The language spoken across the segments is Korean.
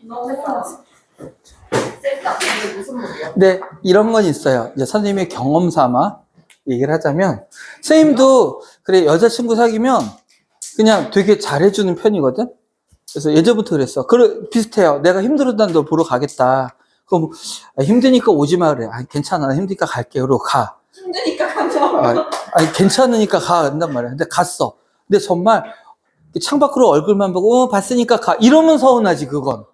너무 셀다. 이게 무슨 말이야? 네, 이런 건 있어요. 이제 선생님의 경험 삼아 얘기를 하자면, 선생님도 그래, 여자친구 사귀면 그냥 되게 잘해주는 편이거든? 그래서 예전부터 그랬어. 비슷해요. 내가 힘들어도 너 보러 가겠다. 그럼, 힘드니까 오지 마. 그래. 괜찮아. 나 힘드니까 갈게. 그러고 가. 힘드니까 가자. 괜찮으니까 가. 한단 말이야. 근데 갔어. 근데 정말 창밖으로 얼굴만 보고, 봤으니까 가. 이러면 서운하지, 그건.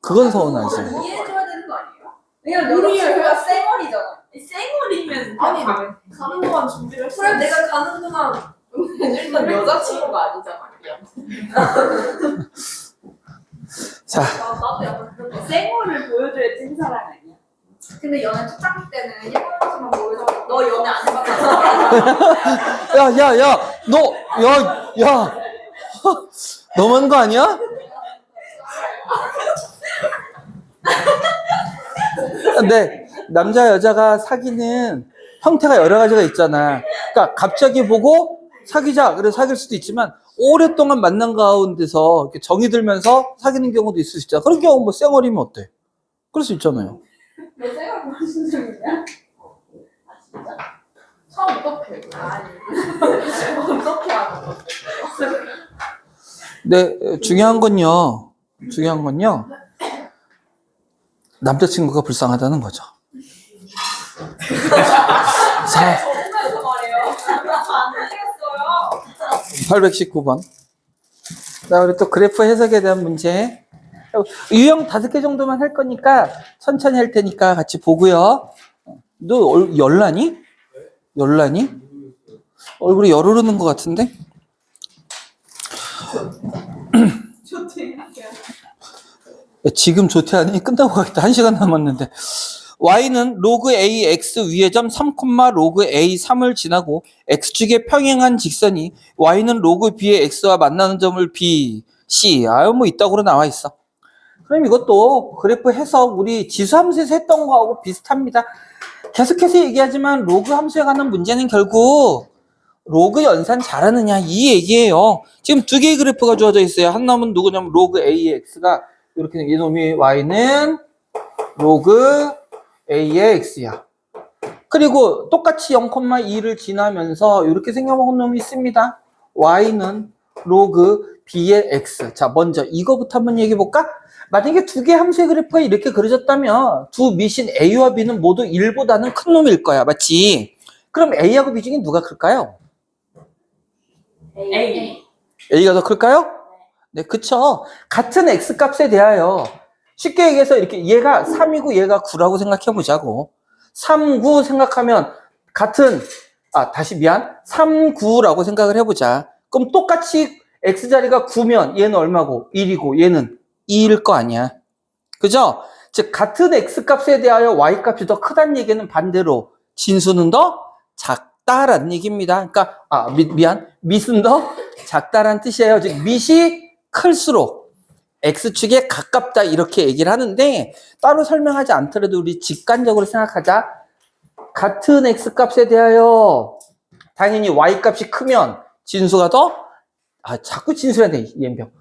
그건 서운하지. 이해해줘야 되는 거 아니에요? 왜냐면 여자친구가 쌩얼이잖아. 쌩얼이면 아니 가는 동안 준비를 했어. 그래 내가 가는 동안 일단 여자친구가 아니잖아. 그냥. 자, 나도 약간 그런 거. 쌩얼을 보여줘야 찐사랑 아니야? 근데 연애 초창기 때는 예쁜 모습만 보여줘. 너 연애 안 해봤잖아. 야, 너무한 거 아니야? 근데 남자 여자가 사귀는 형태가 여러 가지가 있잖아. 그러니까 갑자기 보고 사귀자 그래서 사귈 수도 있지만 오랫동안 만난 가운데서 이렇게 정이 들면서 사귀는 경우도 있을 수 있잖아. 그런 경우 뭐 쌩얼이면 어때? 그럴 수 있잖아요. 너 쌩얼 보여준 적 있냐? 아 진짜? 처음 어떡해. 아니. 어떻게 하는 건데. 네, 중요한 건요. 남자친구가 불쌍하다는 거죠. 자, 정말서 말해요. 안 되겠어요. 819번. 자, 우리 또 그래프 해석에 대한 문제. 유형 5개 정도만 할 거니까 천천히 할 테니까 같이 보고요. 너 열나니? 얼굴이 열 오르는 것 같은데? 지금 조퇴하니 끝나고 가겠다. 1시간 남았는데. y는 로그 a x 위의 점 3, 로그 a 3을 지나고 x축에 평행한 직선이 y는 로그 b의 x와 만나는 점을 b, c. 뭐 이따구로 나와 있어. 그럼 이것도 그래프 해석 우리 지수함수에서 했던 거하고 비슷합니다. 계속해서 얘기하지만 로그 함수에 관한 문제는 결국 로그 연산 잘하느냐 이 얘기예요. 지금 2개의 그래프가 주어져 있어요. 한 놈은 누구냐면 로그 a의 x가 이렇게 생긴 이놈이 y는 로그 a의 x야. 그리고 똑같이 0,2를 지나면서 이렇게 생겨먹은 놈이 있습니다. y는 로그 b의 x. 자, 먼저 이거부터 한번 얘기해 볼까? 만약에 2개 함수의 그래프가 이렇게 그려졌다면 두 밑인 a와 b는 모두 1보다는 큰 놈일 거야. 맞지? 그럼 a하고 b 중에 누가 클까요? A. a가 더 클까요? 네, 그쵸. 같은 x 값에 대하여 쉽게 얘기해서 이렇게 얘가 3이고 얘가 9라고 생각해 보자고. 3, 9 생각하면 같은 3, 9라고 생각을 해보자. 그럼 똑같이 x자리가 9면 얘는 얼마고? 1이고 얘는 2일 거 아니야. 그죠? 즉 같은 x값에 대하여 y값이 더 크다는 얘기는 반대로 진수는 더 작다라는 얘기입니다. 그러니까 밑은 더 작다라는 뜻이에요. 즉 밑이 클수록 x축에 가깝다 이렇게 얘기를 하는데 따로 설명하지 않더라도 우리 직관적으로 생각하자. 같은 x값에 대하여 당연히 y값이 크면 진수가 더 자꾸 진수해야 돼 이엠병.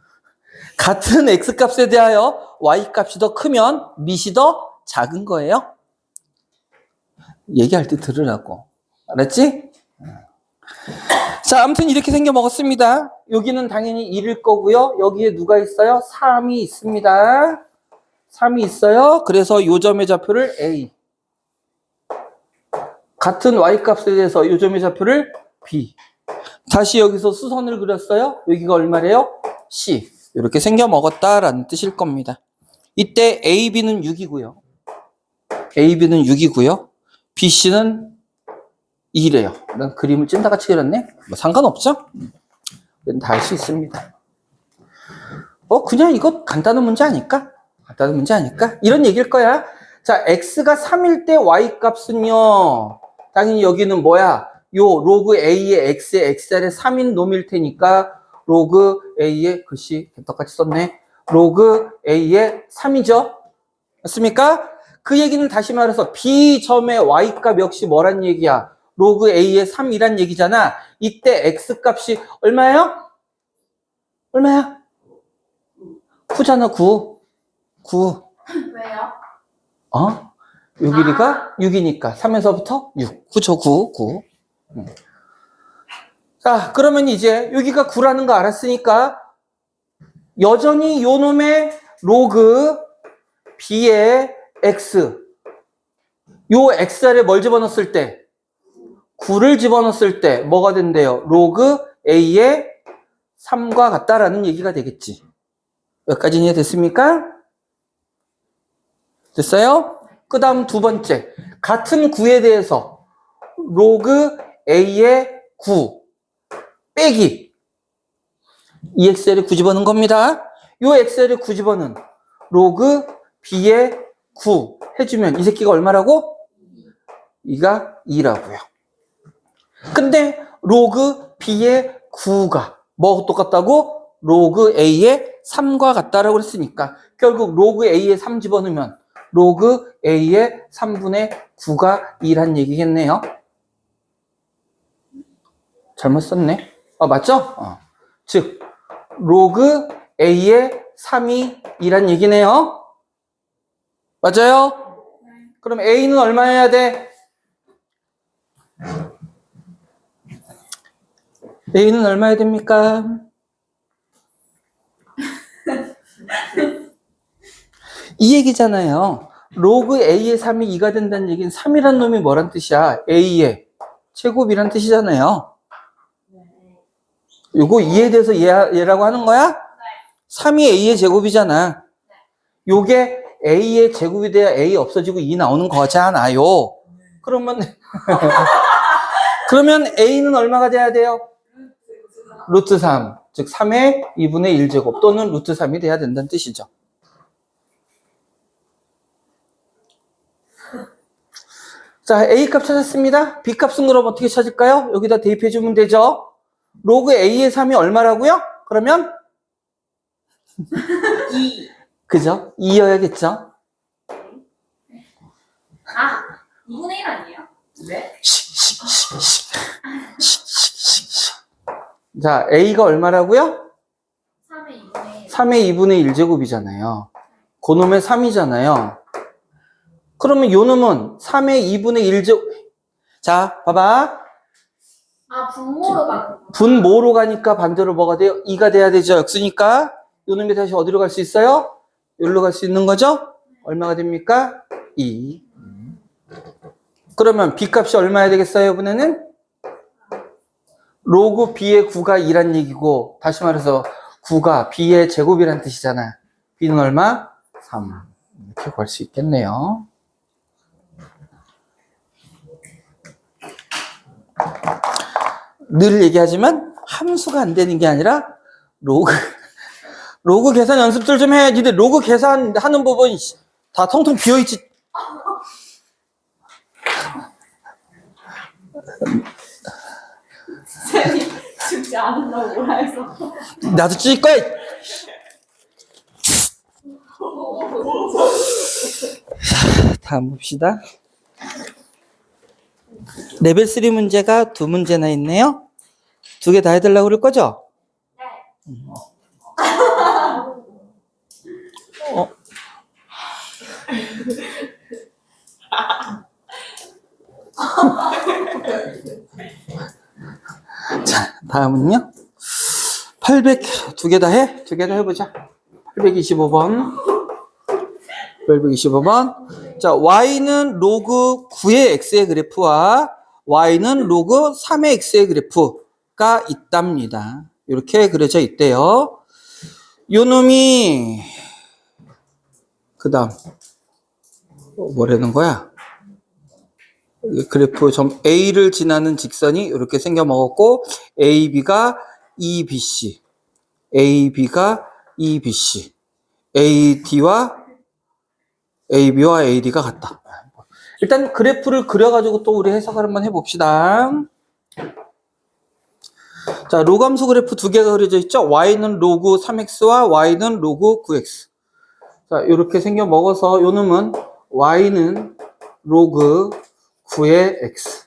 같은 x값에 대하여 y값이 더 크면 밑이 더 작은 거예요. 얘기할 때 들으라고. 알았지? 자, 아무튼 이렇게 생겨 먹었습니다. 여기는 당연히 1일 거고요. 여기에 누가 있어요? 3이 있습니다. 3이 있어요. 그래서 요 점의 좌표를 A. 같은 y값에 대해서 요 점의 좌표를 B. 다시 여기서 수선을 그렸어요. 여기가 얼마래요? C. 이렇게 생겨 먹었다라는 뜻일 겁니다. 이때 AB는 6이고요. AB는 6이고요. BC는 2래요. 난 그림을 찐다같이 그렸네? 뭐 상관없죠? 다 알 수 있습니다. 그냥 이거 간단한 문제 아닐까? 이런 얘기일 거야. 자, x가 3일 때 y값은요. 당연히 여기는 뭐야? 요 로그 a의 x의 x자리에 3인 놈일 테니까 로그 a의 글씨 똑같이 썼네. 로그 a의 3이죠. 맞습니까? 그 얘기는 다시 말해서 b점의 y값 역시 뭐란 얘기야? 로그 a의 3이란 얘기잖아. 이때 x값이 얼마예요? 얼마야? 9잖아, 9. 9. 왜요? 어? 요 길이가 6이니까 3에서부터 6. 9죠, 9. 9. 자, 그러면 이제 여기가 9라는 거 알았으니까 여전히 요 놈의 로그 b의 x, 요 x자리에 뭘 집어넣었을 때? 9를 집어넣었을 때 뭐가 된대요? 로그 a의 3과 같다라는 얘기가 되겠지. 여기까지 이해됐습니까? 됐어요? 그 다음 두 번째, 같은 9에 대해서 로그 a의 9 빼기 이 xl에 9 집어넣은 겁니다. 요 xl에 9 집어넣은 로그 b의 9 해주면 이 새끼가 얼마라고? 2가 2라고요. 근데 로그 b의 9가 뭐 똑같다고? 로그 a의 3과 같다라고 했으니까 결국 로그 a의 3 집어넣으면 로그 a의 3분의 9가 2란 얘기겠네요. 잘못 썼네. 맞죠? 즉 로그 a의 3이 2란 얘기네요. 맞아요? 그럼 a는 얼마여야 돼? a는 얼마여야 됩니까? 이 얘기잖아요. 로그 a의 3이 2가 된다는 얘기는 3이란 놈이 뭐란 뜻이야? a의 제곱이란 뜻이잖아요. 요거 2에 대해서 얘라고 하는 거야? 3이 a의 제곱이잖아. 요게 a의 제곱이 돼야 a 없어지고 2 나오는 거잖아요. 그러면 그러면 a는 얼마가 돼야 돼요? 루트 3. 즉 3의 2분의 1제곱 또는 루트 3이 돼야 된다는 뜻이죠. 자, a 값 찾았습니다. b 값은 그럼 어떻게 찾을까요? 여기다 대입해 주면 되죠. 로그 a의 3이 얼마라고요? 그러면 2. 그죠? 2여야겠죠? 2분의 1 아니에요? 네? 자, a가 얼마라고요? 3의 2분의 1. 3의 2분의 1제곱이잖아요. 그놈의 3이잖아요. 그러면 요 놈은 3의 2분의 1제곱. 자, 봐봐. 분모로 가는 거. 분모로 가니까 반대로 뭐가 돼요? 2가 돼야 되죠. 역수니까. 요 놈이 다시 어디로 갈 수 있어요? 여기로 갈 수 있는 거죠? 얼마가 됩니까? 2. 그러면 b 값이 얼마야 되겠어요, 이번에는? 로그 b의 9가 2란 얘기고, 다시 말해서 9가 b의 제곱이란 뜻이잖아. b는 얼마? 3. 이렇게 구할 수 있겠네요. 늘 얘기하지만 함수가 안 되는 게 아니라 로그 계산 연습들 좀 해. 니들 로그 계산하는 법은 다 텅텅 비어있지. 쌤이 죽지 않는다고 뭐라 해서. 나도 찔 거야. 다음 봅시다. 레벨 3 문제가 2문제나 있네요. 2개 다 해달라고 그럴 거죠? 네. 자, 다음은요. 800, 2개 다 해? 2개 다 해보자. 825번. 825번. 자, y는 로그 9의 x의 그래프와 y는 로그 3의 x의 그래프가 있답니다. 이렇게 그려져 있대요. 요 놈이 그 다음 뭐라는 거야? 그래프 점 A를 지나는 직선이 이렇게 생겨 먹었고 AB가 EBC, AB가 EBC, AB와 AD가 같다. 일단 그래프를 그려가지고 또 우리 해석을 한번 해봅시다. 자, 로감수 그래프 2개가 그려져 있죠? y는 로그 3x와 y는 로그 9x. 자, 이렇게 생겨 먹어서 요 놈은 y는 로그 9의 x.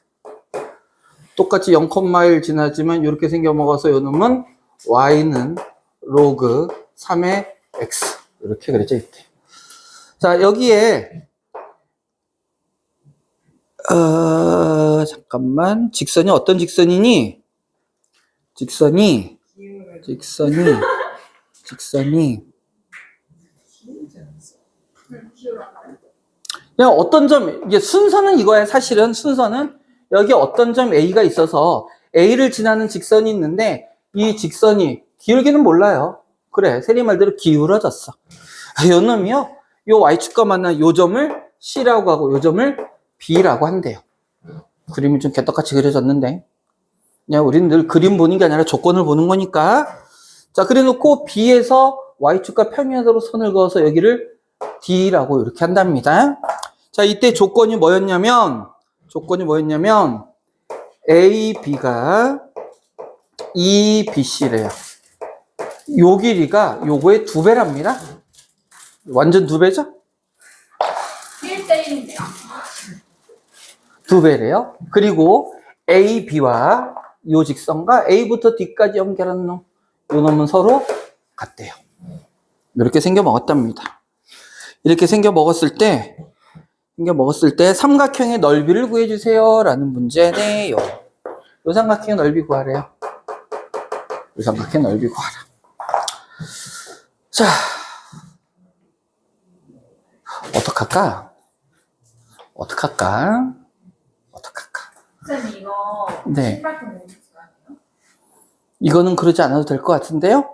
똑같이 0,1 지나지만 이렇게 생겨 먹어서 요 놈은 y는 로그 3의 x. 이렇게 그려져 있대요. 자, 여기에 잠깐만. 직선이 어떤 직선이니? 직선이 그냥 어떤 점, 이게 순서는 이거야. 사실은 순서는 여기 어떤 점 A가 있어서 A를 지나는 직선이 있는데 이 직선이 기울기는 몰라요. 그래, 세리 말대로 기울어졌어. 요 놈이요, 요 Y축과 만난 요 점을 C라고 하고 요 점을 B라고 한대요. 그림이 좀 개떡같이 그려졌는데, 그냥 우리는 늘 그림 보는 게 아니라 조건을 보는 거니까. 자, 그래 놓고 B에서 Y축과 평행하도록 선을 그어서 여기를 D라고 이렇게 한답니다. 자, 이때 조건이 뭐였냐면 A, B가 E, B, C래요. 요 길이가 요거의 2배랍니다. 완전 2배죠? 1대1인데요. 2배래요. 그리고 A, B와 요 직선과 A부터 D까지 연결한 놈, 요 놈은 서로 같대요. 이렇게 생겨 먹었답니다. 이렇게 생겨 먹었을 때 삼각형의 넓이를 구해주세요 라는 문제네요. 요 삼각형의 넓이 구하래요. 요 삼각형의 넓이 구하라. 자, 어떡할까? 선생님 이거 네. 신발끈 모으는 시간이에요? 이거는 그러지 않아도 될 것 같은데요?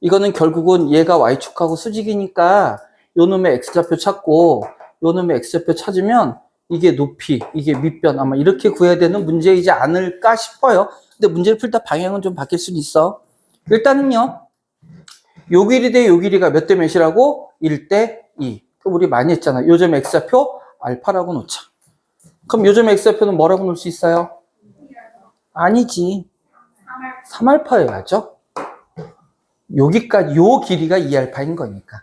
이거는 결국은 얘가 Y축하고 수직이니까 요 놈의 X좌표 찾고 요 놈의 X좌표 찾으면 이게 높이, 이게 밑변, 아마 이렇게 구해야 되는 문제이지 않을까 싶어요. 근데 문제를 풀다 방향은 좀 바뀔 수는 있어. 일단은요, 요 길이 대 요 길이가 몇 대 몇이라고? 1대 2. 그럼 우리 많이 했잖아. 요 점 X좌표 알파라고 놓자. 그럼 요 점 X좌표는 뭐라고 놓을 수 있어요? 아니지. 3알파여야죠. 여기까지, 요 길이가 2알파인 거니까.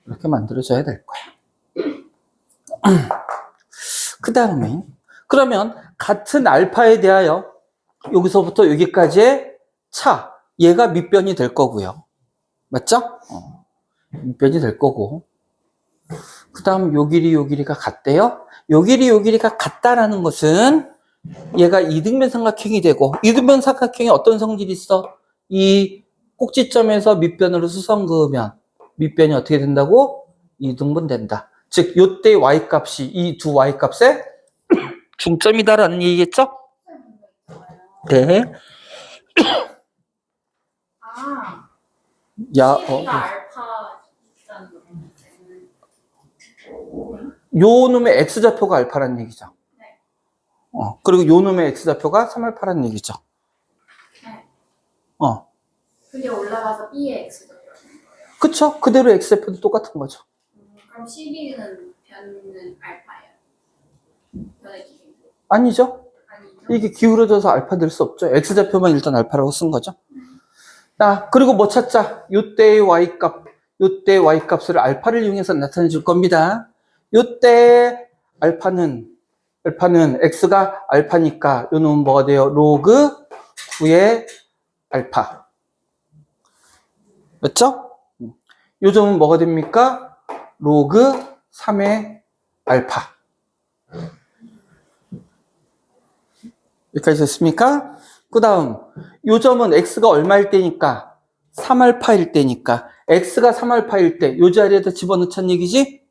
이렇게 만들어줘야 될 거야. 그 다음에, 그러면 같은 알파에 대하여 여기서부터 여기까지의 차, 얘가 밑변이 될 거고요. 맞죠? 밑변이 될 거고. 그 다음 요 길이가 같대요. 요 길이가 같다라는 것은 얘가 이등변 삼각형이 되고, 이등변 삼각형에 어떤 성질이 있어? 이 꼭지점에서 밑변으로 수선 그으면 밑변이 어떻게 된다고? 이등분 된다. 즉, 요때 y값이 이 두 y값의 중점이다라는 얘기겠죠? 네. 아, 야, C가 알파 있다는 요 놈의 x좌표가 알파라는 얘기죠. 네. 그리고 요 놈의 x좌표가 3알파라는 얘기죠. 네. 그게 올라가서 B의 X좌표인 거예요. 그쵸? 그대로 x좌표도 똑같은 거죠. 그럼 CB는 변은 알파예요? 변의 기준? 아니죠? 아니죠? 이게 기울어져서 알파 될 수 없죠. x좌표만 일단 알파라고 쓴 거죠. 자, 그리고 뭐 찾자? 요때의 y값을 알파를 이용해서 나타내 줄 겁니다. 요때 알파는 x가 알파니까 요 놈은 뭐가 돼요? 로그 9의 알파. 맞죠? 요 점은 뭐가 됩니까? 로그 3의 알파. 여기까지 됐습니까? 그 다음, 요 점은 x가 얼마일 때니까? 3알파일 때니까. x가 3알파일 때, 요 자리에다 집어넣자는 얘기지?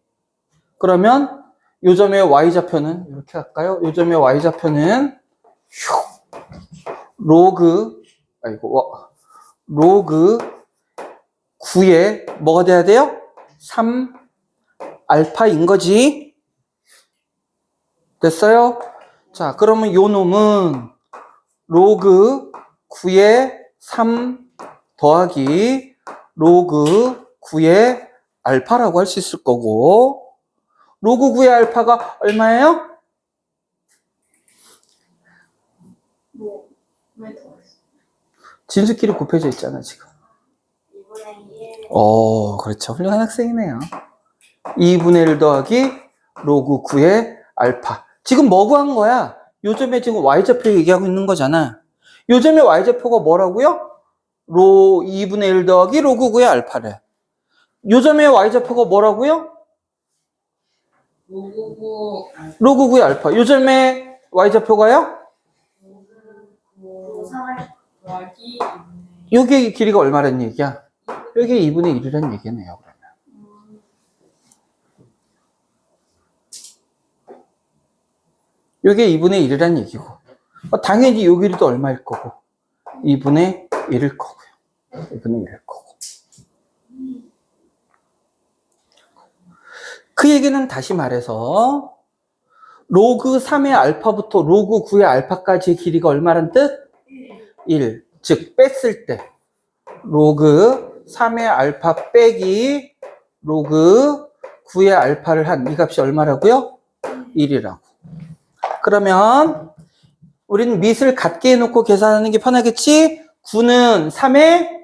그러면, 요 점의 y좌표는, 이렇게 할까요? 요 점의 y좌표는, 로그 9에 뭐가 돼야 돼요? 3알파인 거지. 됐어요? 자, 그러면 요 놈은 로그 9의 3 더하기 로그 9의 알파라고 할 수 있을 거고, 로그 9의 알파가 얼마예요? 왜 더했어? 진수끼리 곱해져 있잖아, 지금. 2분의 1. 그렇죠. 훌륭한 학생이네요. 2분의 1 더하기 로그 9의 알파. 지금 뭐 구한 거야? 요점에 지금 y좌표 얘기하고 있는 거잖아. 요점의 y좌표가 뭐라고요? 2분의 1 더하기 로그 9의 알파래. 요점의 y좌표가 뭐라고요? 로그고 로그 9의 알파. 요점의 y좌표가요? 더하기 여기의 길이가 얼마란 얘기야? 여기에 2분의 1이라는 얘기네요, 그러면. 여기에 2분의 1이라는 얘기고. 당연히 요 길이도 얼마일 거고. 2분의 1일 거고요. 2분의 1일 거고. 그 얘기는 다시 말해서, 로그 3의 알파부터 로그 9의 알파까지의 길이가 얼마란 뜻? 1. 즉, 뺐을 때, 로그 3의 알파 빼기 로그 9의 알파를 한 이 값이 얼마라고요? 1이라고. 그러면 우리는 밑을 같게 해놓고 계산하는 게 편하겠지? 9는 3의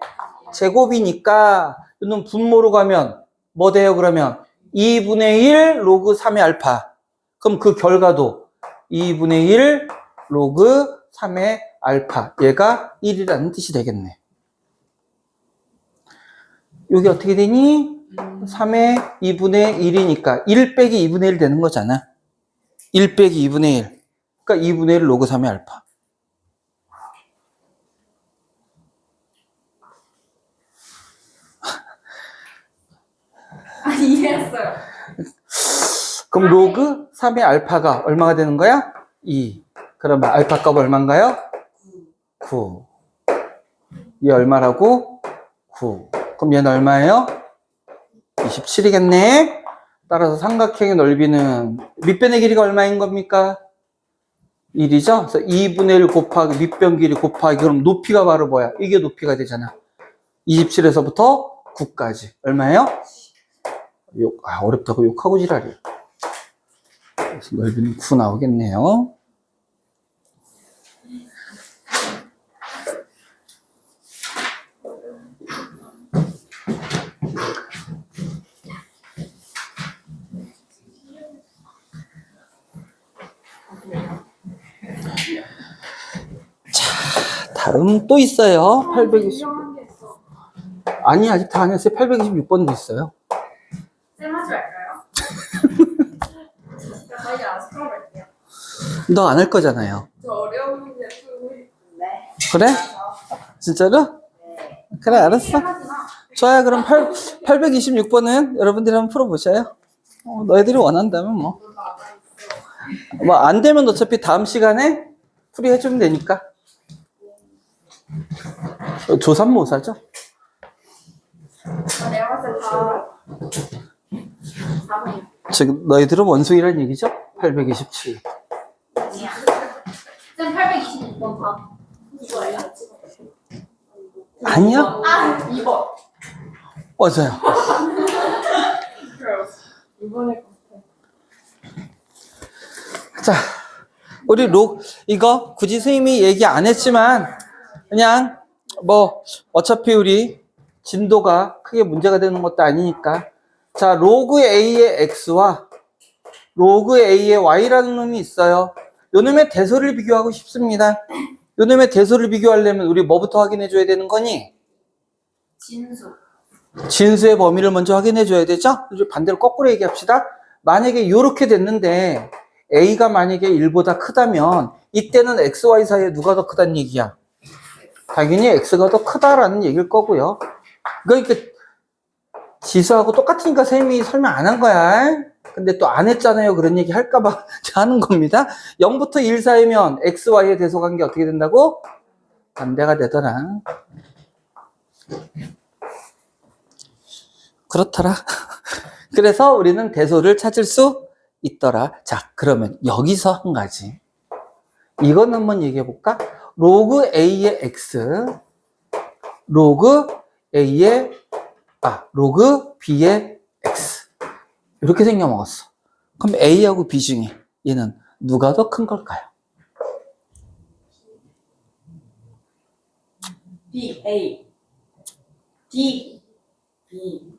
제곱이니까 이는 분모로 가면 뭐 돼요? 그러면 2분의 1 로그 3의 알파. 그럼 그 결과도 2분의 1 로그 3의 알파. 얘가 1이라는 뜻이 되겠네. 여기 어떻게 되니? 3의 2분의 1이니까 1 빼기 2분의 1 되는 거잖아. 1 빼기 2분의 1. 그러니까 2분의 1 로그 3의 알파. 이해했어요. 그럼 로그 3의 알파가 얼마가 되는 거야? 2. 그러면 알파 값 얼마인가요? 9. 얘 얼마라고? 9. 그럼 얘는 얼마예요? 27이겠네. 따라서 삼각형의 넓이는 밑변의 길이가 얼마인 겁니까? 1이죠? 그래서 2분의 1 곱하기 밑변 길이 곱하기 그럼 높이가 바로 뭐야? 이게 높이가 되잖아. 27에서부터 9까지. 얼마예요? 어렵다고 욕하고 지랄이야. 그래서 넓이는 9 나오겠네요. 자, 다음 또 있어요. 820. 아니, 아직 다 안 했어요. 826번도 있어요. 쌤 하지 말까요? 저희 알아서 풀어볼게요. 너 안 할 거잖아요. 저 어려운 문제 풀고 싶은데. 그래? 진짜로? 네. 그래, 알았어. 하지 마. 좋아요. 그럼 826번은 여러분들이 한번 풀어보셔요. 너희들이 원한다면 뭐. 뭐, 안 되면 어차피 다음 시간에 풀이해주면 되니까. 조삼모사죠? 내가 봤을 때 4분이요. 즉, 너희들은 원숭이란 얘기죠? 827. 쌤 826번 다. 이거예요? 아니야? 아, 2번. 맞아요. 이번에 자, 우리 이거 굳이 선생님이 얘기 안 했지만, 그냥, 뭐, 어차피 우리 진도가 크게 문제가 되는 것도 아니니까. 자, 로그 A의 X와 로그 A의 Y라는 놈이 있어요. 요 놈의 대소를 비교하고 싶습니다. 요 놈의 대소를 비교하려면 우리 뭐부터 확인해 줘야 되는 거니? 진수. 진수의 범위를 먼저 확인해 줘야 되죠? 이제 반대로 거꾸로 얘기합시다. 만약에 요렇게 됐는데 A가 만약에 1보다 크다면 이때는 X, Y 사이에 누가 더 크다는 얘기야? 당연히 X가 더 크다라는 얘기일 거고요. 그러니까 지수하고 똑같으니까 쌤이 설명 안 한 거야. 근데 또 안 했잖아요. 그런 얘기 할까봐 하는 겁니다. 0부터 1 사이면 X, Y의 대소관계 어떻게 된다고? 반대가 되더라. 그렇더라. 그래서 우리는 대소를 찾을 수 있더라. 자, 그러면 여기서 한 가지. 이건 한번 얘기해 볼까? 로그 A의 X, 로그 B의 X. 이렇게 생겨 먹었어. 그럼 A하고 B 중에 얘는 누가 더 큰 걸까요? B, A. D, B.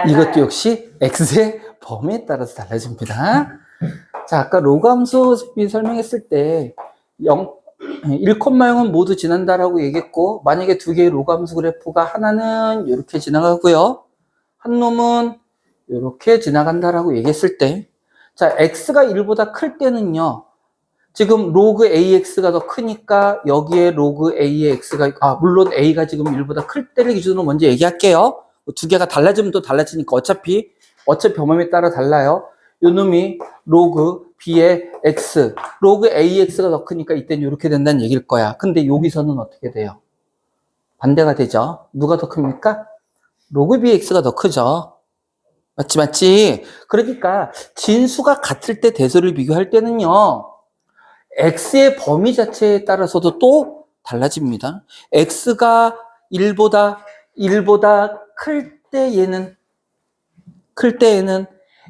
이것도 역시 X의 범위에 따라서 달라집니다. 자, 아까 로그함수 설명했을 때 1,0은 모두 지난다라고 얘기했고, 만약에 두 개의 로그 함수 그래프가 하나는 이렇게 지나가고요. 한 놈은 이렇게 지나간다라고 얘기했을 때, 자, x가 1보다 클 때는요, 지금 로그 AX가 더 크니까 여기에 로그 A의 X가, 물론 A가 지금 1보다 클 때를 기준으로 먼저 얘기할게요. 두 개가 달라지면 또 달라지니까 어차피 범위에 따라 달라요. 요 놈이 로그 B의 X, 로그 AX가 더 크니까 이때는 이렇게 된다는 얘기일 거야. 근데 여기서는 어떻게 돼요? 반대가 되죠. 누가 더 큽니까? 로그 BX가 더 크죠. 맞지? 그러니까 진수가 같을 때 대소를 비교할 때는요, x의 범위 자체에 따라서도 또 달라집니다. x가 1보다 클 때에는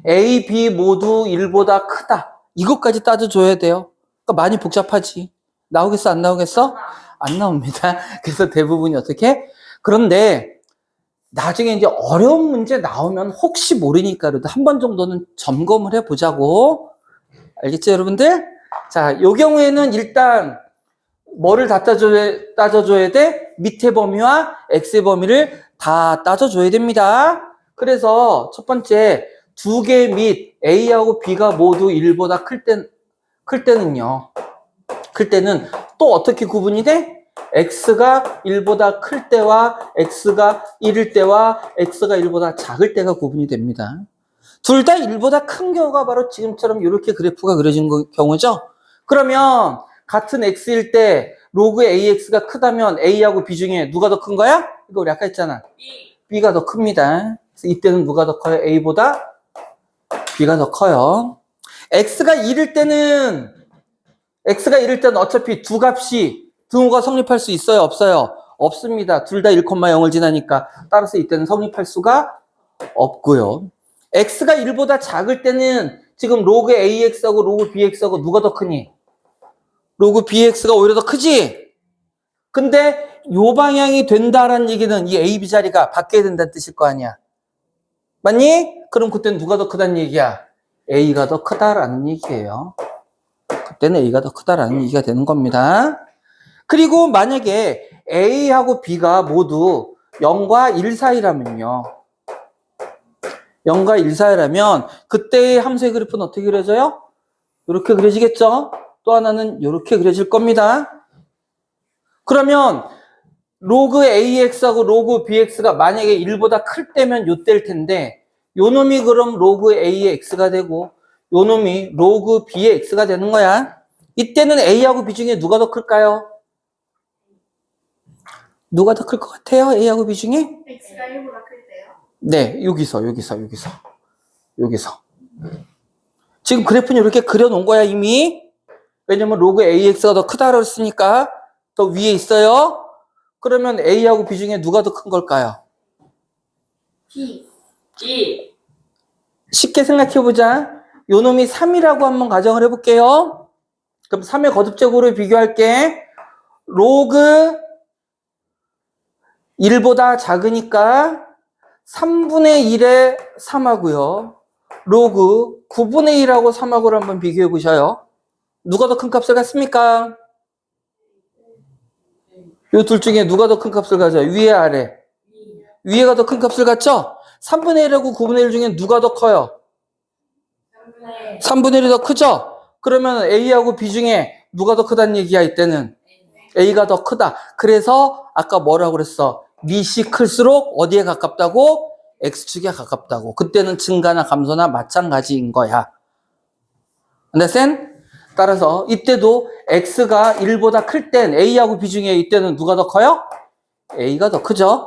a, b 모두 1보다 크다. 이것까지 따져줘야 돼요. 그러니까 많이 복잡하지. 나오겠어? 안 나오겠어? 안 나옵니다. 그래서 대부분이 어떻게? 그런데 나중에 이제 어려운 문제 나오면 혹시 모르니까 그래도 한 번 정도는 점검을 해보자고. 알겠죠, 여러분들? 자, 요 경우에는 일단 뭐를 다 따져줘야 돼? 밑에 범위와 x의 범위를 다 따져줘야 됩니다. 그래서 첫 번째, 두 개 및 a하고 b가 모두 1보다 클 때는 또 어떻게 구분이 돼? x가 1보다 클 때와 x가 1일 때와 x가 1보다 작을 때가 구분이 됩니다. 둘 다 1보다 큰 경우가 바로 지금처럼 이렇게 그래프가 그려진 경우죠. 그러면 같은 x일 때 로그 ax가 크다면 a하고 b 중에 누가 더 큰 거야? 이거 우리 아까 했잖아. b가 더 큽니다. 그래서 이때는 누가 더 커요? a보다 b가 더 커요. x가 1일 때는 어차피 두 값이 등호가 성립할 수 있어요? 없어요? 없습니다. 둘 다 1,0을 지나니까. 따라서 이때는 성립할 수가 없고요. x가 1보다 작을 때는 지금 로그 ax하고 로그 bx하고 누가 더 크니? 로그 bx가 오히려 더 크지? 근데 요 방향이 된다라는 얘기는 이 a, b 자리가 바뀌어야 된다는 뜻일 거 아니야. 맞니? 그럼 그때는 누가 더 크다는 얘기야? a가 더 크다라는 얘기예요. 그때는 a가 더 크다라는 얘기가 되는 겁니다. 그리고 만약에 a하고 b가 모두 0과 1 사이라면요. 0과 1 사이라면 그때의 함수의 그래프는 어떻게 그려져요? 이렇게 그려지겠죠? 또 하나는 이렇게 그려질 겁니다. 그러면 로그 AX하고 로그 BX가 만약에 1보다 클 때면 요때일 텐데 요 놈이 그럼 로그 A의 X가 되고 요 놈이 로그 B의 X가 되는 거야. 이때는 A하고 B 중에 누가 더 클까요? 누가 더 클 것 같아요? A하고 B 중에? x가 1보다 클 때요? 네, 여기서. 지금 그래프는 이렇게 그려놓은 거야, 이미. 왜냐면 로그 AX가 더 크다고 했으니까 더 위에 있어요. 그러면 A하고 B 중에 누가 더 큰 걸까요? b 쉽게 생각해보자. 요 놈이 3이라고 한번 가정을 해볼게요. 그럼 3의 거듭제곱으로 비교할게. 로그 1보다 작으니까 3분의 1에 3하고요. 로그 9분의 1하고 3하고를 한번 비교해 보셔요. 누가 더 큰 값을 갖습니까? 요 둘 중에 누가 더 큰 값을 가져요? 위에 아래? 위에가 더 큰 값을 갖죠? 3분의 1하고 9분의 1 중에 누가 더 커요? 3분의 1이 더 크죠? 그러면 A하고 B 중에 누가 더 크다는 얘기야, 이때는? A가 더 크다. 그래서 아까 뭐라고 그랬어? 밑이 클수록 어디에 가깝다고? X축에 가깝다고. 그때는 증가나 감소나 마찬가지인 거야. understand? 따라서 이때도 X가 1보다 클 땐 A하고 B 중에 이때는 누가 더 커요? A가 더 크죠?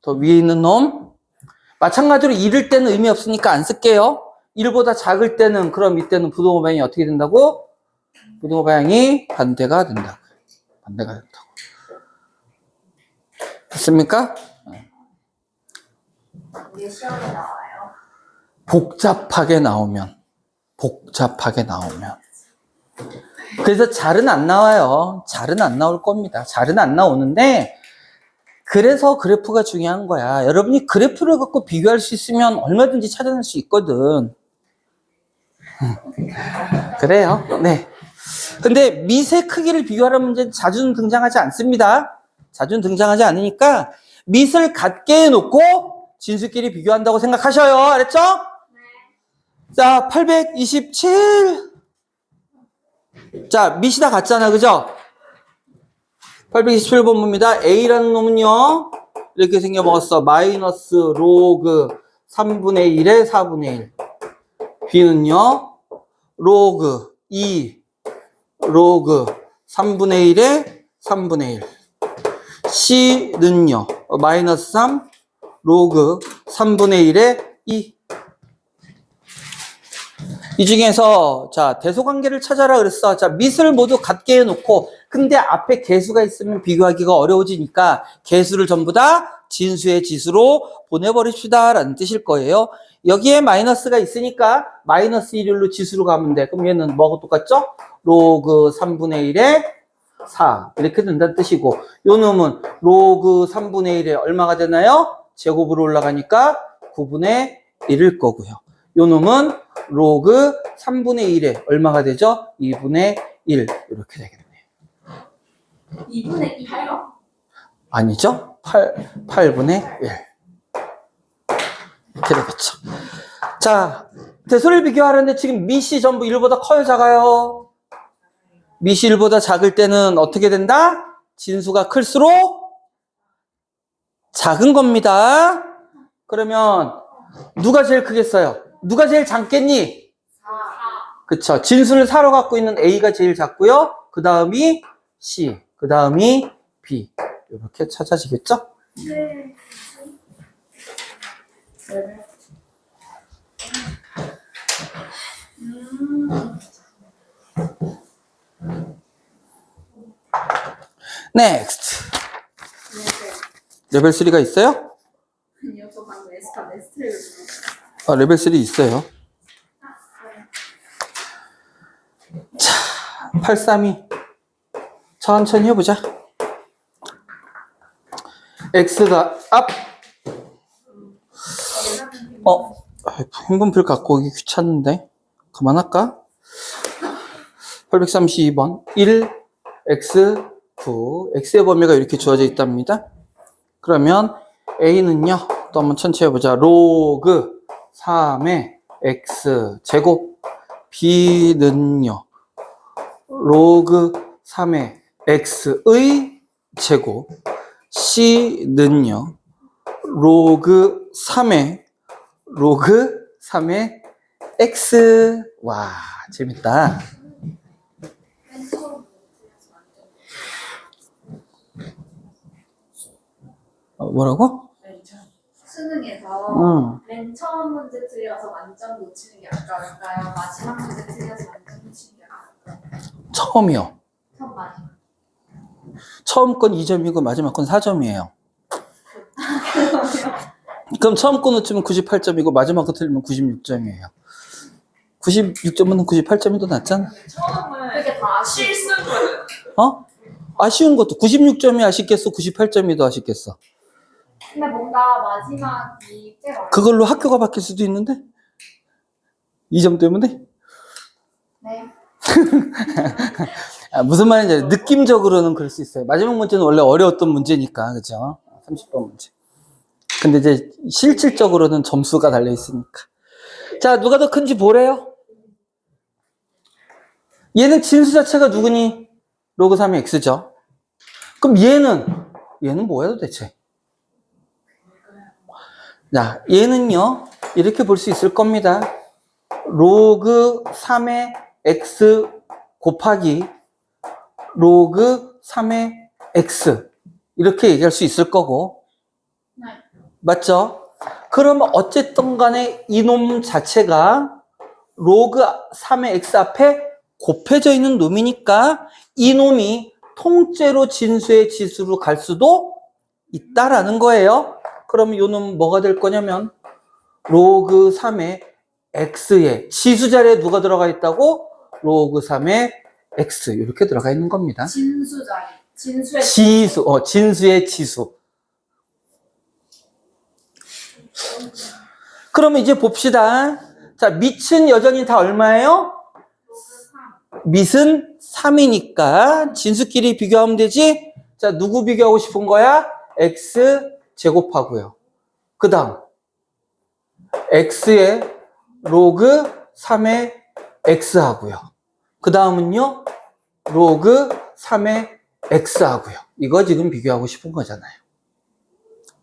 더 위에 있는 놈. 마찬가지로 1일 때는 의미 없으니까 안 쓸게요. 1보다 작을 때는 그럼 이때는 부동호 방향이 어떻게 된다고? 부동호 방향이 반대가 된다고. 됐습니까? 이게 시험에 나와요. 복잡하게 나오면. 그래서 잘은 안 나와요. 잘은 안 나올 겁니다. 잘은 안 나오는데, 그래서 그래프가 중요한 거야. 여러분이 그래프를 갖고 비교할 수 있으면 얼마든지 찾아낼 수 있거든. 그래요. 네. 근데 밑의 크기를 비교하는 문제는 자주는 등장하지 않습니다. 자주는 등장하지 않으니까 밑을 같게 해놓고 진수끼리 비교한다고 생각하셔요. 알았죠? 자, 827. 자, 밑이 다 같잖아. 그죠? 827번입니다. A라는 놈은요, 이렇게 생겨먹었어. 마이너스 로그 3분의 1에 4분의 1. B는요, 로그 2, 로그 3분의 1에 3분의 1. C는요, 마이너스 3, 로그 3분의 1에 2. 이 중에서 자 대소관계를 찾아라 그랬어. 자 밑을 모두 같게 해놓고 근데 앞에 개수가 있으면 비교하기가 어려워지니까 개수를 전부 다 진수의 지수로 보내버립시다 라는 뜻일 거예요. 여기에 마이너스가 있으니까 마이너스 1일로 지수로 가면 돼. 그럼 얘는 뭐하고 똑같죠? 로그 3분의 1에 4 이렇게 된다는 뜻이고 요 놈은 로그 3분의 1에 얼마가 되나요? 제곱으로 올라가니까 9분의 1일 거고요. 요 놈은 로그 3분의 1에 얼마가 되죠? 2분의 1 이렇게 되겠네요. 2분의 2요? 아니죠? 8분의 1 이렇게 되겠죠. 자, 대소를 비교하는데 지금 밑이 전부 1보다 커요? 작아요? 밑이 1보다 작을 때는 어떻게 된다? 진수가 클수록 작은 겁니다. 그러면 누가 제일 크겠어요? 누가 제일 작겠니? 4. 그쵸. 진수를 4로 갖고 있는 A가 제일 작고요. 그 다음이 C, 그 다음이 B. 이렇게 찾아지겠죠? 네. Next. 레벨 3가 있어요? 아니요, 저 방금 에스트를 아, 레벨 3 있어요. 자, 832. 천천히 해보자. X가 앞. 행분필 갖고 오기 귀찮은데. 그만할까? 832번. 1, X, 9. X의 범위가 이렇게 주어져 있답니다. 그러면 A는요, 또 한번 천천히 해보자. 로그 3의 X 제곱. B는요, 로그 3의 X의 제곱. C는요, 로그 3의 X. 와, 재밌다. 뭐라고? 수능에서 맨 처음 문제 틀려서 만점 놓치는 게 아까울까요? 마지막 문제 틀려서 만점 놓치는 게 아까울까요? 처음이요. 처음 마지막. 처음 건 2점이고 마지막 건 4점이에요. 그럼 처음 거 놓치면 98점이고 마지막 거 틀리면 96점이에요. 96점은 98점이 더 낫잖아. 처음은 그게 다 실수거든. 아쉬운 것도 96점이 아쉽겠어? 98점이 더 아쉽겠어? 근데 뭔가 마지막이 제일 어려워. 그걸로 학교가 바뀔 수도 있는데? 2점 때문에? 네. 무슨 말인지 알아요. 느낌적으로는 그럴 수 있어요. 마지막 문제는 원래 어려웠던 문제니까, 그죠? 30번 문제. 근데 이제 실질적으로는 점수가 달려 있으니까. 자, 누가 더 큰지 보래요? 얘는 진수 자체가 누구니? 로그 3의 x죠. 그럼 얘는 뭐야 도대체? 자, 얘는요, 이렇게 볼 수 있을 겁니다. 로그 3의 x 곱하기 로그 3의 x. 이렇게 얘기할 수 있을 거고. 네. 맞죠? 그러면 어쨌든 간에 이놈 자체가 로그 3의 x 앞에 곱해져 있는 놈이니까 이놈이 통째로 진수의 지수로 갈 수도 있다라는 거예요. 그러면 이 놈은 뭐가 될 거냐면 로그 3의 x에 지수 자리에 누가 들어가 있다고? 로그 3의 x 이렇게 들어가 있는 겁니다. 진수 자리. 진수의 진수의 지수. 그러면 이제 봅시다. 자, 밑은 여전히 다 얼마예요? 로그 3. 밑은 3이니까 진수끼리 비교하면 되지? 자, 누구 비교하고 싶은 거야? x 제곱하고요. 그 다음 x의 로그 3의 x 하고요. 그 다음은요 로그 3의 x 하고요. 이거 지금 비교하고 싶은 거잖아요.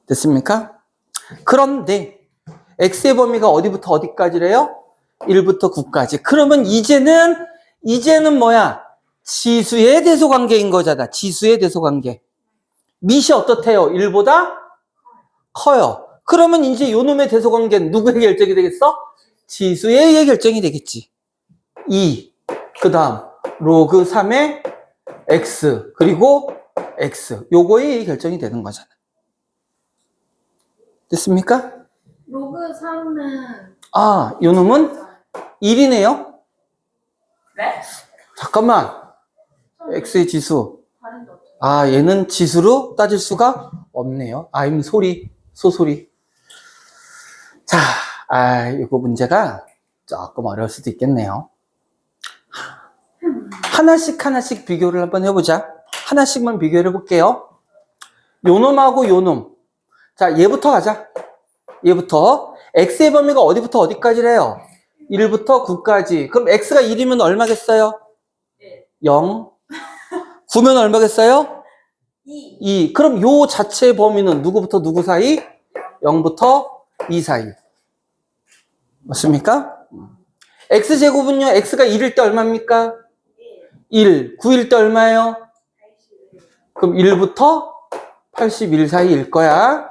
됐습니까? 그런데 x의 범위가 어디부터 어디까지래요? 1부터 9까지. 그러면 이제는 뭐야? 지수의 대소관계인 거잖아. 지수의 대소관계. 밑이 어떻대요? 1보다 커요. 그러면 이제 요놈의 대소관계는 누구의 결정이 되겠어? 지수의 결정이 되겠지. 2, 그 다음 로그 3의 x, 그리고 x. 요거의 결정이 되는 거잖아. 됐습니까? 로그 3은 아, 요놈은 1이네요? 네? 잠깐만. x의 지수. 다른데 어떻게? 아, 얘는 지수로 따질 수가 없네요. I'm 소리, 소소리. 자, 이거 문제가 조금 어려울 수도 있겠네요. 하나씩 비교를 한번 해보자. 하나씩만 비교를 해볼게요. 요놈하고 요놈. 자, 얘부터 가자. 얘부터. x의 범위가 어디부터 어디까지래요? 1부터 9까지. 그럼 x가 1이면 얼마겠어요? 0. 9면 얼마겠어요? 2. 그럼 요 자체의 범위는 누구부터 누구 사이? 0부터 2 사이. 맞습니까? x제곱은요, x가 1일 때 얼마입니까? 1. 9일 때 얼마예요? 그럼 1부터 81 사이일 거야.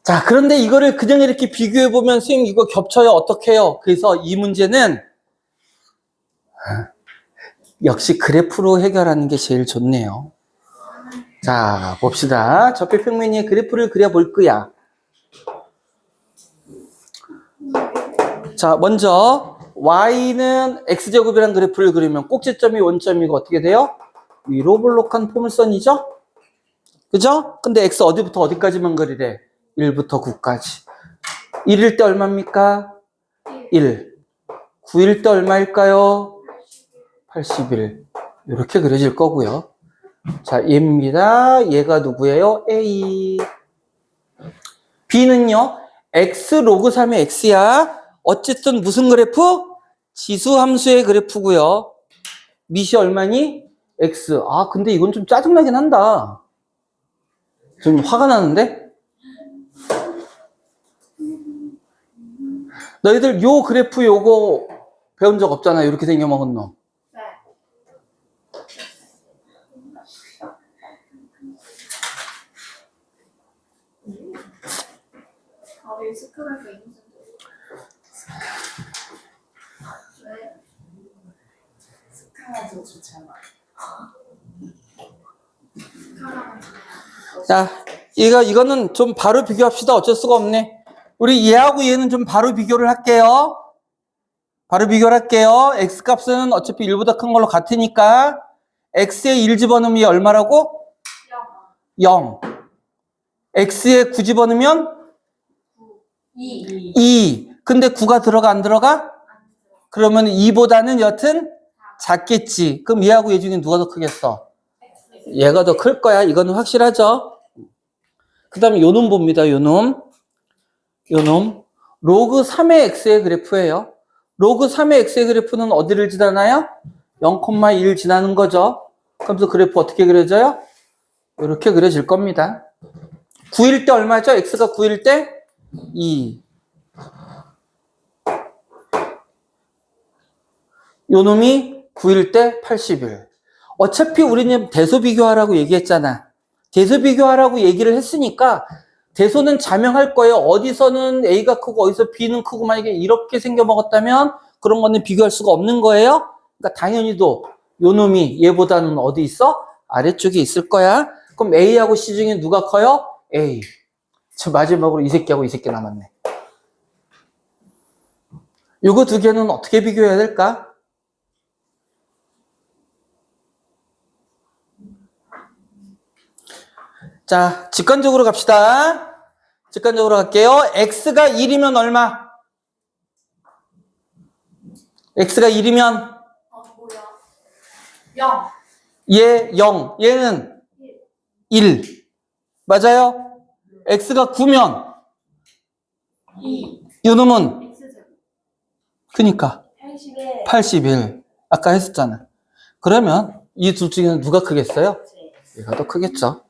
자, 그런데 이거를 그냥 이렇게 비교해보면 선생님 이거 겹쳐요. 어떻게 해요? 그래서 이 문제는 역시 그래프로 해결하는 게 제일 좋네요. 자, 봅시다. 접배평면 위에 그래프를 그려볼 거야. 자, 먼저 y는 x제곱이라는 그래프를 그리면 꼭지점이 원점이고 어떻게 돼요? 위로 볼록한 포물선이죠? 그죠? 근데 x 어디부터 어디까지만 그리래? 1부터 9까지. 1일 때 얼마입니까? 1. 9일 때 얼마일까요? 81. 이렇게 그려질 거고요. 자, 얘입니다. 얘가 누구예요? A. B는요, x 로그 3의 x야. 어쨌든 무슨 그래프? 지수 함수의 그래프고요. 밑이 얼마니? x. 아, 근데 이건 좀 짜증나긴 한다. 좀 화가 나는데? 너희들 요 그래프 요거 배운 적 없잖아. 이렇게 생겨먹은 놈. 네. 다들 스크롤 게 있는데. 왜? 스카라도 좋잖아. 스크롤은 자, 이거는 좀 바로 비교합시다. 어쩔 수가 없네. 우리 얘하고 얘는 좀 바로 비교를 할게요. 바로 비교를 할게요. x 값은 어차피 1보다 큰 걸로 같으니까 x에 1 집어넣으면 얘 얼마라고? 0. x에 9 집어넣으면 2. 2. 근데 9가 들어가 안 들어가? 그러면 2보다는 여튼 작겠지. 그럼 얘하고 얘 중에 누가 더 크겠어? 얘가 더 클 거야. 이거는 확실하죠? 그 다음에 요놈 봅니다. 요놈. 로그 3의 x의 그래프예요. 로그 3의 x의 그래프는 어디를 지나나요? 0,1 지나는 거죠. 그러면서 그래프 어떻게 그려져요? 이렇게 그려질 겁니다. 9일 때 얼마죠? x가 9일 때? 2. 요놈이 9일 때 81. 어차피 우리는 대소 비교하라고 얘기했잖아. 대소 비교하라고 얘기를 했으니까 대소는 자명할 거예요. 어디서는 A가 크고 어디서 B는 크고 만약에 이렇게 생겨 먹었다면 그런 거는 비교할 수가 없는 거예요. 그러니까 당연히도 요놈이 얘보다는 어디 있어? 아래쪽에 있을 거야. 그럼 A하고 C 중에 누가 커요? A. 저 마지막으로 이 새끼하고 이 새끼 남았네. 요거 두 개는 어떻게 비교해야 될까? 자, 직관적으로 갑시다. 직관적으로 갈게요. x가 1이면 얼마? x가 1이면 뭐야? 0. 얘 0, 얘는 1. 맞아요? x가 9면 2. 요놈은 X제곱. 그니까 81. 81. 아까 했었잖아. 그러면 이 둘 중에는 누가 크겠어요? 얘가 더 크겠죠.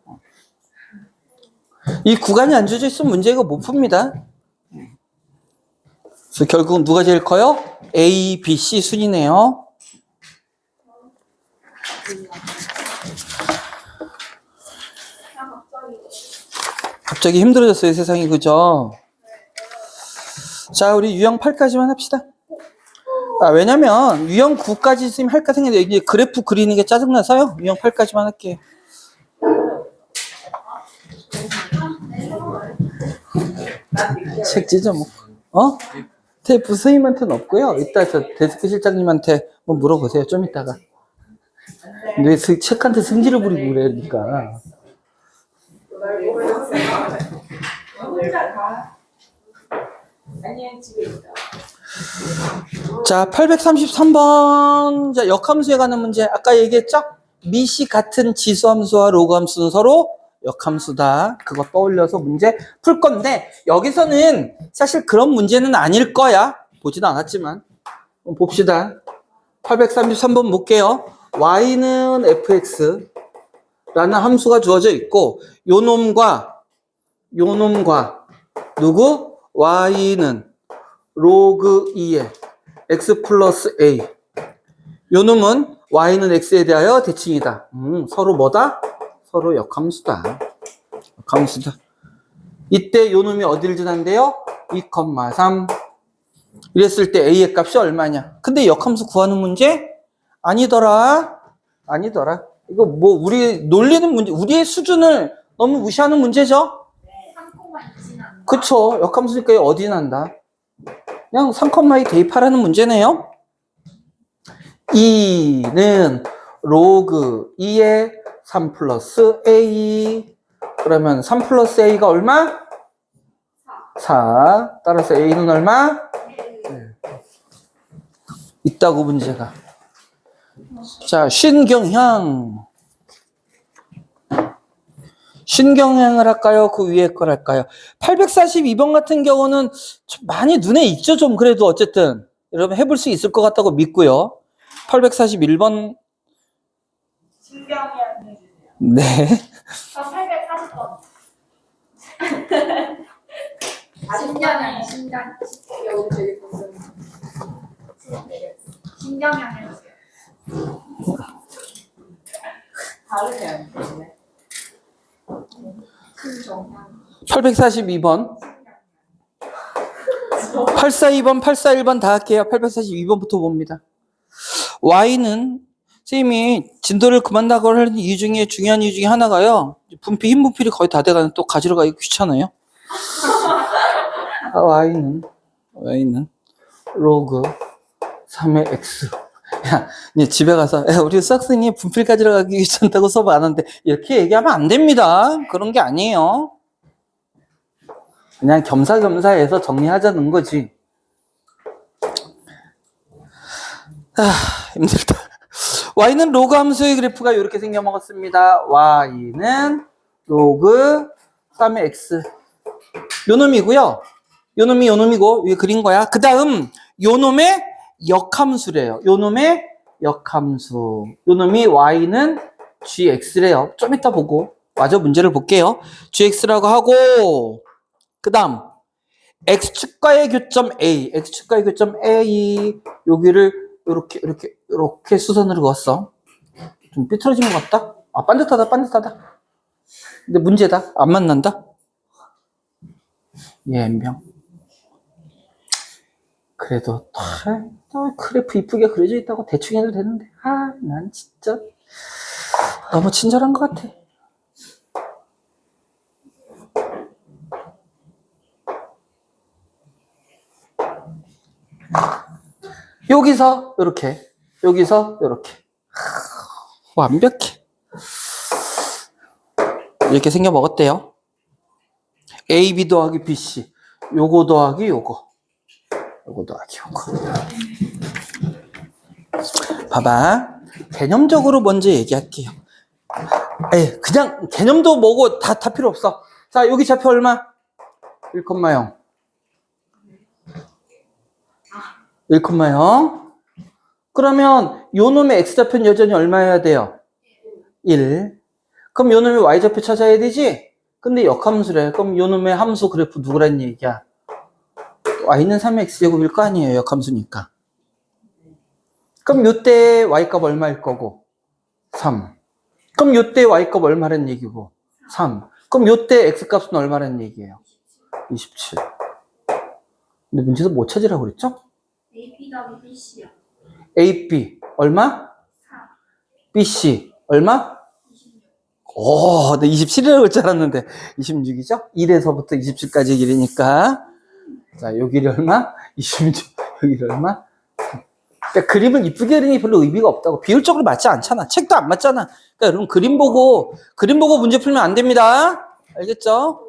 이 구간이 안 주어져 있으면 문제 이거 못 풉니다. 그래서 결국 누가 제일 커요? A, B, C 순이네요. 갑자기 힘들어졌어요, 세상이. 그죠? 자, 우리 유형 8까지만 합시다. 왜냐면 유형 9까지 있으면 할까 생각했는데 이제 그래프 그리는 게 짜증나서요. 유형 8까지만 할게요. 책 찢어 먹고. 테이프 선생님한테는 없고요. 이따 저 데스크 실장님한테 뭐 물어보세요. 좀 이따가. 왜 책한테 성질을 부리고 그래, 그러니까. 혼자 가. 아니야, 집에 있다. 자, 833번. 자, 역함수에 관한 문제. 아까 얘기했죠? 미시 같은 지수함수와 로그함수는 서로 역함수다. 그거 떠올려서 문제 풀 건데, 여기서는 사실 그런 문제는 아닐 거야. 보지도 않았지만. 봅시다. 833번 볼게요. y는 fx라는 함수가 주어져 있고, 요 놈과 누구? y는 로그 2의 x 플러스 a. 요 놈은 y는 x에 대하여 대칭이다. 서로 뭐다? 서로 역함수다. 역함수다. 이때 요 놈이 어디를 지난대요? 2,3. 이랬을 때 a의 값이 얼마냐? 근데 역함수 구하는 문제? 아니더라. 이거 뭐 우리 놀리는 문제, 우리의 수준을 너무 무시하는 문제죠? 3,2는 안 나. 그쵸. 역함수니까 어디 난다? 그냥 3,2 대입하라는 문제네요. 2는 로그 2의 3 플러스 a. 그러면 3 플러스 a가 얼마? 4. 따라서 a는 얼마? 있다고 문제가. 자, 신경향을 할까요? 그 위에 걸 할까요? 842번 같은 경우는 좀 많이 눈에 익죠, 좀. 그래도 어쨌든 여러분 해볼 수 있을 것 같다고 믿고요. 841번. 신경이 해주세요. 네. 저 840번. 신경이. 신경. 여기 되게 무슨 신경향 해주세요. 다르네요. 네. 큰 정향. 842번. 842번, 841번 다 할게요. 842번부터 봅니다. y는 선생님이 진도를 그만 나가려 하는 이유 중에 중요한 이유 중에 하나가요. 분필, 흰 분필이 거의 다 돼가는 또 가지러 가기 귀찮아요. y는 로그 3의 x. 야, 이제 집에 가서 우리 수학생이 분필 가지러 가기 귀찮다고 수업 안 하는데 이렇게 얘기하면 안 됩니다. 그런 게 아니에요. 그냥 겸사겸사해서 정리하자는 거지. 힘들다. y는 로그 함수의 그래프가 이렇게 생겨먹었습니다. y는 로그 3의 x. 요 놈이고요. 요 놈이고 위에 그린 거야. 그 다음 요 놈의 역함수래요. 요 놈의 역함수. 요 놈이 y는 gx래요. 좀 이따 보고 마저 문제를 볼게요. gx라고 하고 그 다음 x축과의 교점 a. x축과의 교점 a. 여기를 이렇게 수선으로 그었어. 좀 삐뚤어진 것 같다? 반듯하다. 근데 문제다. 안 만난다? N명. 그래도 또 그래프 이쁘게 그려져 있다고 대충 해도 되는데. 난 진짜 너무 친절한 것 같아. 여기서 이렇게, 여기서 이렇게. 완벽해. 이렇게 생겨 먹었대요. AB 더하기 BC. 요거 더하기 요거. 요거 더하기 요거. 봐봐. 개념적으로 먼저 얘기할게요. 그냥 개념도 뭐고 다 필요 없어. 자, 여기 좌표 얼마? 1,0. 1,0. 그러면 요 놈의 x좌표는 여전히 얼마여야 돼요? 1. 그럼 요 놈의 y좌표 찾아야 되지? 근데 역함수래. 그럼 요 놈의 함수 그래프 누구란 얘기야? y는 3x제곱일 거 아니에요, 역함수니까. 그럼 요때 y값 얼마일 거고? 3. 그럼 요때 y값 얼마란 얘기고? 3. 그럼 요때 x값은 얼마란 얘기예요? 27. 근데 문제에서 뭐 찾으라고 그랬죠? AP 더하기 BC요. AP 얼마? 4. BC 얼마? 26. 오, 네 27이라고 할 줄 알았는데 26이죠? 1에서부터 27까지 길이니까. 자, 요 길이 얼마? 26. 요 길이 얼마? 그러니까 그림을 이쁘게 그리니 별로 의미가 없다고. 비율적으로 맞지 않잖아. 책도 안 맞잖아. 그러니까 여러분 그림 보고 문제 풀면 안 됩니다. 알겠죠?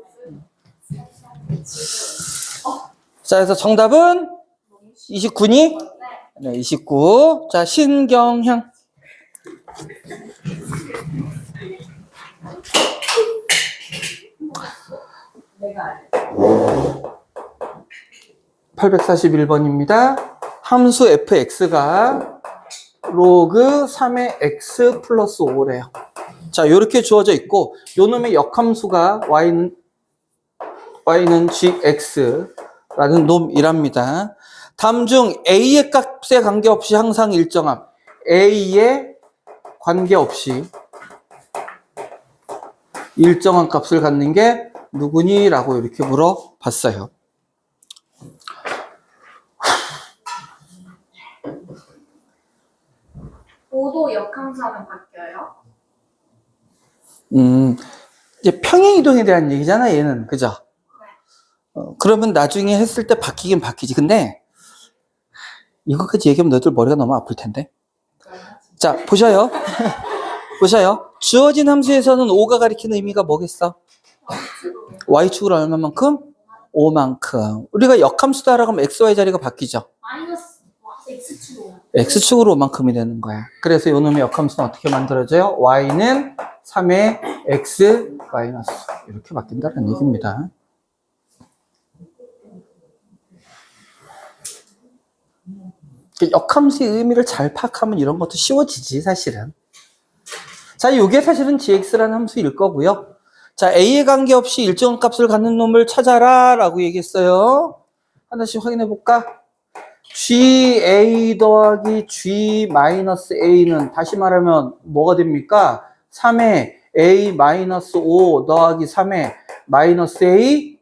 자, 그래서 정답은 29니? 네, 29. 자, 신경향. 내가 알려. 841번입니다. 함수 fx가 로그 3의 x 플러스 5래요. 자, 요렇게 주어져 있고, 요 놈의 역함수가 y는 gx라는 놈이랍니다. 다음 중 a의 값에 관계없이 항상 일정함. a에 관계없이 일정한 값을 갖는 게 누구니? 라고 이렇게 물어봤어요. 오도 역함수하면 바뀌어요? 이제 평행 이동에 대한 얘기잖아, 얘는. 그죠? 그러면 나중에 했을 때 바뀌긴 바뀌지. 근데 이거까지 얘기하면 너희들 머리가 너무 아플 텐데. 자, 보셔요. 보셔요. 주어진 함수에서는 5가 가리키는 의미가 뭐겠어? y축으로 얼마만큼? 5만큼. 우리가 역함수다 라고 하면 xy 자리가 바뀌죠. 마이너스 X축으로. x축으로 5만큼이 되는 거야. 그래서 요 놈의 역함수는 어떻게 만들어져요? y는 3의 x 마이너스 이렇게 바뀐다는 얘기입니다. 역함수의 의미를 잘 파악하면 이런 것도 쉬워지지, 사실은. 자, 이게 사실은 gx라는 함수일 거고요. 자, a에 관계없이 일정 값을 갖는 놈을 찾아라 라고 얘기했어요. 하나씩 확인해 볼까? ga 더하기 g 마이너스 a는 다시 말하면 뭐가 됩니까? 3의 a 마이너스 5 더하기 3의 마이너스 a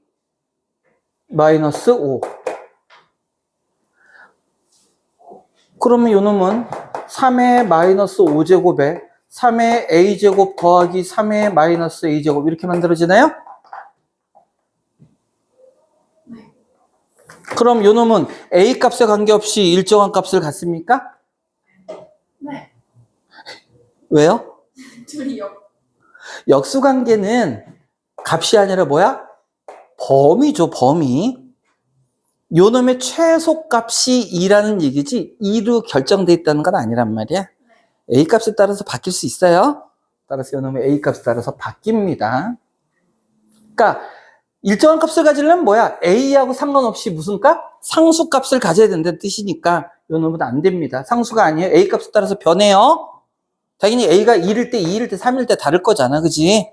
마이너스 5. 그러면 요 놈은 3의 마이너스 5제곱에 3의 a제곱 더하기 3의 마이너스 a제곱 이렇게 만들어지나요? 네. 그럼 요 놈은 a 값에 관계없이 일정한 값을 갖습니까? 네. 왜요? 둘이 역수관계는 값이 아니라 뭐야? 범위죠, 범위. 요 놈의 최소값이 2라는 얘기지 2로 결정돼 있다는 건 아니란 말이야. a 값에 따라서 바뀔 수 있어요. 따라서 요 놈의 a 값에 따라서 바뀝니다. 그러니까 일정한 값을 가지려면 뭐야? a하고 상관없이 무슨 값? 상수값을 가져야 된다는 뜻이니까 요 놈은 안 됩니다. 상수가 아니에요. a 값에 따라서 변해요. 당연히 a가 1일 때, 2일 때, 3일 때 다를 거잖아. 그지?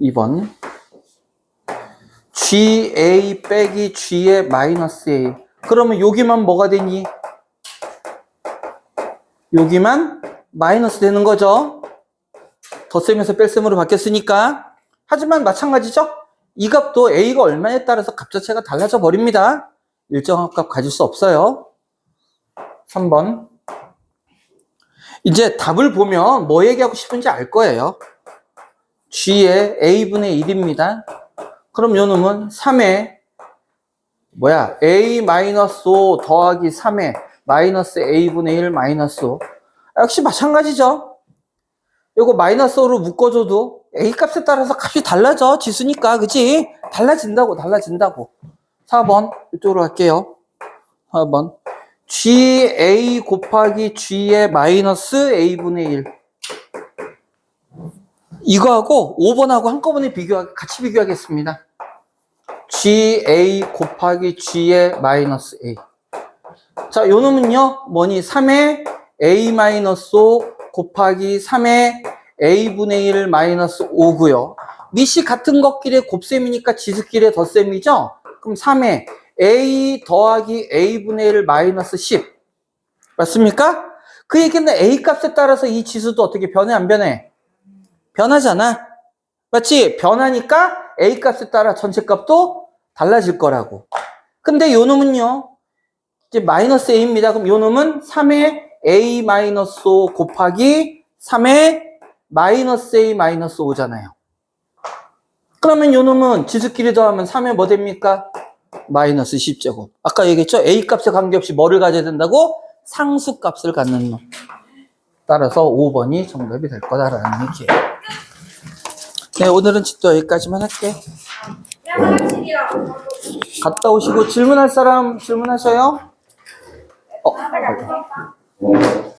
2번. ga 빼기 g의 마이너스 a. 그러면 여기만 뭐가 되니? 여기만 마이너스 되는 거죠. 덧셈에서 뺄셈으로 바뀌었으니까. 하지만 마찬가지죠. 이 값도 a가 얼마에 따라서 값 자체가 달라져 버립니다. 일정한 값 가질 수 없어요. 3번. 이제 답을 보면 뭐 얘기하고 싶은지 알 거예요. g의 a분의 1입니다. 그럼 요 놈은 3의 a-5 더하기 3의 마이너스 a분의 1 마이너스 5. 역시 마찬가지죠. 요거 마이너스 5로 묶어줘도 a 값에 따라서 값이 달라져. 지수니까. 그치? 달라진다고. 4번 이쪽으로 갈게요. 4번 GA 곱하기 G의 마이너스 A분의 1. 이거하고 5번하고 한꺼번에 같이 비교하겠습니다. GA 곱하기 G의 마이너스 A. 자, 요 놈은요, 뭐니? 3의 A 마이너스 5 곱하기 3의 A분의 1 마이너스 5고요. 밑이 같은 것끼리 곱셈이니까 지수끼리 덧셈이죠? 그럼 3의 A 더하기 A분의 1 마이너스 10. 맞습니까? 그 얘기는 A 값에 따라서 이 지수도 어떻게 변해, 안 변해? 변하잖아. 맞지? 변하니까 A 값에 따라 전체 값도 달라질 거라고. 근데 요 놈은요, 이제 마이너스 A입니다. 그럼 요 놈은 3의 A 마이너스 5 곱하기 3의 마이너스 A 마이너스 5잖아요. 그러면 요 놈은 지수끼리 더하면 3의 뭐 됩니까? 마이너스 10제곱. 아까 얘기했죠? A 값에 관계없이 뭐를 가져야 된다고? 상수 값을 갖는 놈. 따라서 5번이 정답이 될 거다라는 얘기예요. 네, 오늘은 집도 여기까지만 할게. 화장실이랑 갔다 오시고 질문할 사람 질문하셔요?